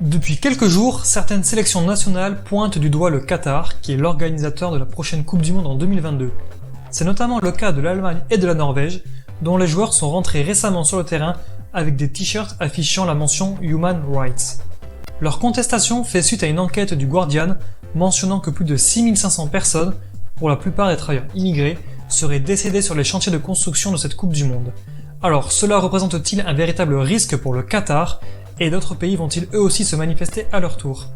Depuis quelques jours, certaines sélections nationales pointent du doigt le Qatar, qui est l'organisateur de la prochaine Coupe du Monde en 2022. C'est notamment le cas de l'Allemagne et de la Norvège, dont les joueurs sont rentrés récemment sur le terrain avec des t-shirts affichant la mention Human Rights. Leur contestation fait suite à une enquête du Guardian mentionnant que plus de 6500 personnes, pour la plupart des travailleurs immigrés, seraient décédées sur les chantiers de construction de cette Coupe du Monde. Alors, cela représente-t-il un véritable risque pour le Qatar, et d'autres pays vont-ils eux aussi se manifester à leur tour?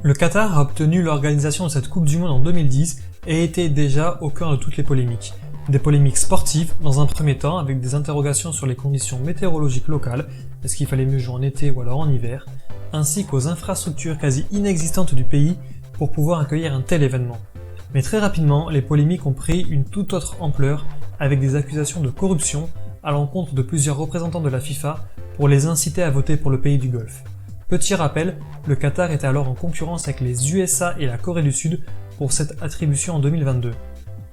Le Qatar a obtenu l'organisation de cette Coupe du Monde en 2010 et était déjà au cœur de toutes les polémiques. Des polémiques sportives dans un premier temps avec des interrogations sur les conditions météorologiques locales, est-ce qu'il fallait mieux jouer en été ou alors en hiver, ainsi qu'aux infrastructures quasi inexistantes du pays pour pouvoir accueillir un tel événement. Mais très rapidement, les polémiques ont pris une toute autre ampleur avec des accusations de corruption à l'encontre de plusieurs représentants de la FIFA pour les inciter à voter pour le pays du Golfe. Petit rappel, le Qatar était alors en concurrence avec les USA et la Corée du Sud pour cette attribution en 2022.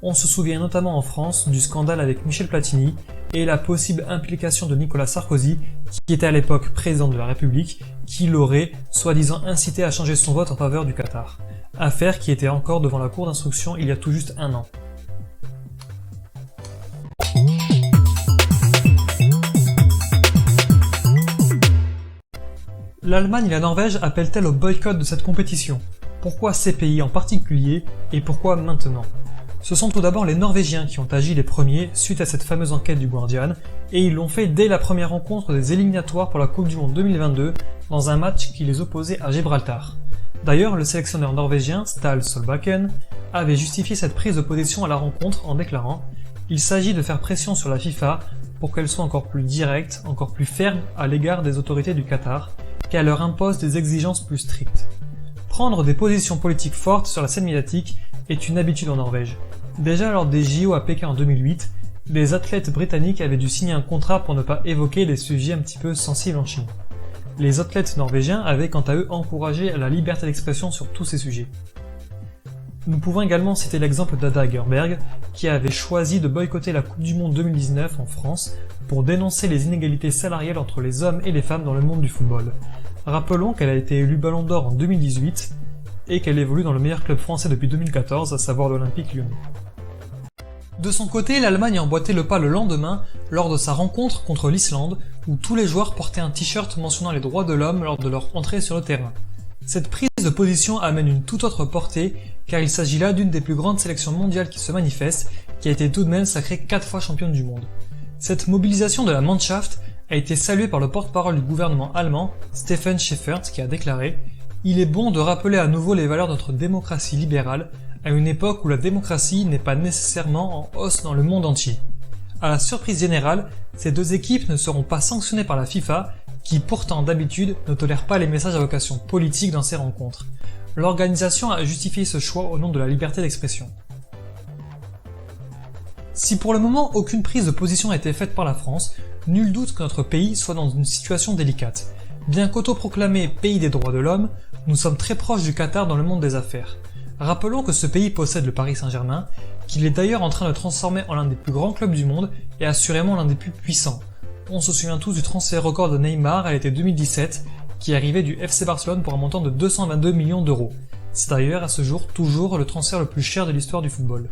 On se souvient notamment en France du scandale avec Michel Platini et la possible implication de Nicolas Sarkozy, qui était à l'époque président de la République, qui l'aurait soi-disant incité à changer son vote en faveur du Qatar. Affaire qui était encore devant la cour d'instruction il y a tout juste un an. L'Allemagne et la Norvège appellent-elles au boycott de cette compétition? Pourquoi ces pays en particulier et pourquoi maintenant? Ce sont tout d'abord les Norvégiens qui ont agi les premiers suite à cette fameuse enquête du Guardian, et ils l'ont fait dès la première rencontre des éliminatoires pour la Coupe du Monde 2022 dans un match qui les opposait à Gibraltar. D'ailleurs, le sélectionneur norvégien Ståle Solbakken avait justifié cette prise de position à la rencontre en déclarant « Il s'agit de faire pression sur la FIFA pour qu'elle soit encore plus directe, encore plus ferme à l'égard des autorités du Qatar, qu'elle leur impose des exigences plus strictes. » Prendre des positions politiques fortes sur la scène médiatique est une habitude en Norvège. Déjà lors des JO à Pékin en 2008, les athlètes britanniques avaient dû signer un contrat pour ne pas évoquer les sujets un petit peu sensibles en Chine. Les athlètes norvégiens avaient quant à eux encouragé la liberté d'expression sur tous ces sujets. Nous pouvons également citer l'exemple d'Ada Hegerberg, qui avait choisi de boycotter la Coupe du Monde 2019 en France pour dénoncer les inégalités salariales entre les hommes et les femmes dans le monde du football. Rappelons qu'elle a été élue Ballon d'Or en 2018 et qu'elle évolue dans le meilleur club français depuis 2014, à savoir l'Olympique Lyonnais. De son côté, l'Allemagne a emboîté le pas le lendemain lors de sa rencontre contre l'Islande, où tous les joueurs portaient un t-shirt mentionnant les droits de l'homme lors de leur entrée sur le terrain. Cette prise de position amène une toute autre portée, car il s'agit là d'une des plus grandes sélections mondiales qui se manifeste, qui a été tout de même sacrée 4 fois championne du monde. Cette mobilisation de la Mannschaft a été saluée par le porte-parole du gouvernement allemand, Steffen Seifert, qui a déclaré « Il est bon de rappeler à nouveau les valeurs de notre démocratie libérale, à une époque où la démocratie n'est pas nécessairement en hausse dans le monde entier. » À la surprise générale, ces deux équipes ne seront pas sanctionnées par la FIFA, qui pourtant d'habitude ne tolère pas les messages à vocation politique dans ces rencontres. L'organisation a justifié ce choix au nom de la liberté d'expression. Si pour le moment aucune prise de position n'a été faite par la France, nul doute que notre pays soit dans une situation délicate. Bien qu'autoproclamé pays des droits de l'homme, nous sommes très proches du Qatar dans le monde des affaires. Rappelons que ce pays possède le Paris Saint-Germain, qu'il est d'ailleurs en train de transformer en l'un des plus grands clubs du monde et assurément l'un des plus puissants. On se souvient tous du transfert record de Neymar à l'été 2017, qui arrivait du FC Barcelone pour un montant de 222 millions d'euros. C'est d'ailleurs à ce jour toujours le transfert le plus cher de l'histoire du football.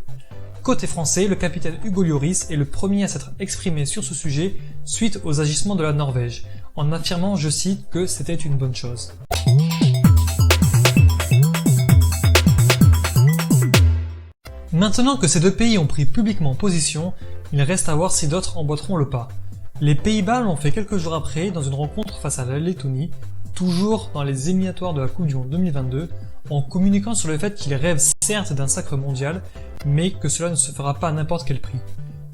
Côté français, le capitaine Hugo Lloris est le premier à s'être exprimé sur ce sujet suite aux agissements de la Norvège, en affirmant, je cite, que c'était une bonne chose. Maintenant que ces deux pays ont pris publiquement position, il reste à voir si d'autres emboîteront le pas. Les Pays-Bas l'ont fait quelques jours après dans une rencontre face à la Lettonie, toujours dans les éliminatoires de la Coupe du Monde 2022, en communiquant sur le fait qu'ils rêvent certes d'un sacre mondial, mais que cela ne se fera pas à n'importe quel prix.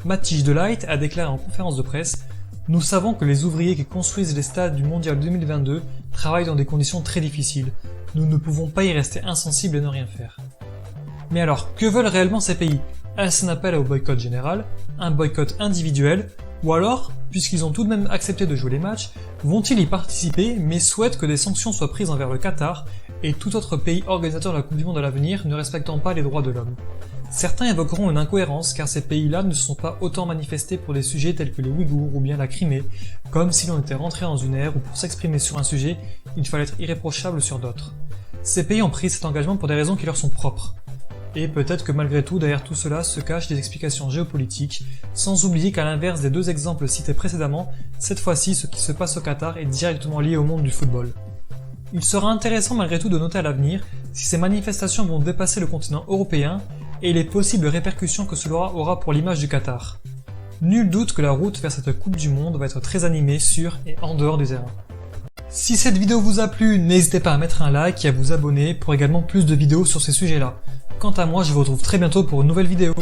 Matthijs de Ligt a déclaré en conférence de presse « Nous savons que les ouvriers qui construisent les stades du Mondial 2022 travaillent dans des conditions très difficiles. Nous ne pouvons pas y rester insensibles et ne rien faire. » Mais alors, que veulent réellement ces pays? Est-ce un appel au boycott général, un boycott individuel, ou alors, puisqu'ils ont tout de même accepté de jouer les matchs, vont-ils y participer mais souhaitent que des sanctions soient prises envers le Qatar et tout autre pays organisateur de la Coupe du Monde à l'avenir ne respectant pas les droits de l'homme? Certains évoqueront une incohérence car ces pays-là ne se sont pas autant manifestés pour des sujets tels que les Ouïghours ou bien la Crimée, comme si l'on était rentré dans une ère où pour s'exprimer sur un sujet, il fallait être irréprochable sur d'autres. Ces pays ont pris cet engagement pour des raisons qui leur sont propres. Et peut-être que malgré tout, derrière tout cela se cachent des explications géopolitiques, sans oublier qu'à l'inverse des deux exemples cités précédemment, cette fois-ci ce qui se passe au Qatar est directement lié au monde du football. Il sera intéressant malgré tout de noter à l'avenir si ces manifestations vont dépasser le continent européen et les possibles répercussions que cela aura pour l'image du Qatar. Nul doute que la route vers cette Coupe du Monde va être très animée sur et en dehors du terrain. Si cette vidéo vous a plu, n'hésitez pas à mettre un like et à vous abonner pour également plus de vidéos sur ces sujets-là. Quant à moi, je vous retrouve très bientôt pour une nouvelle vidéo.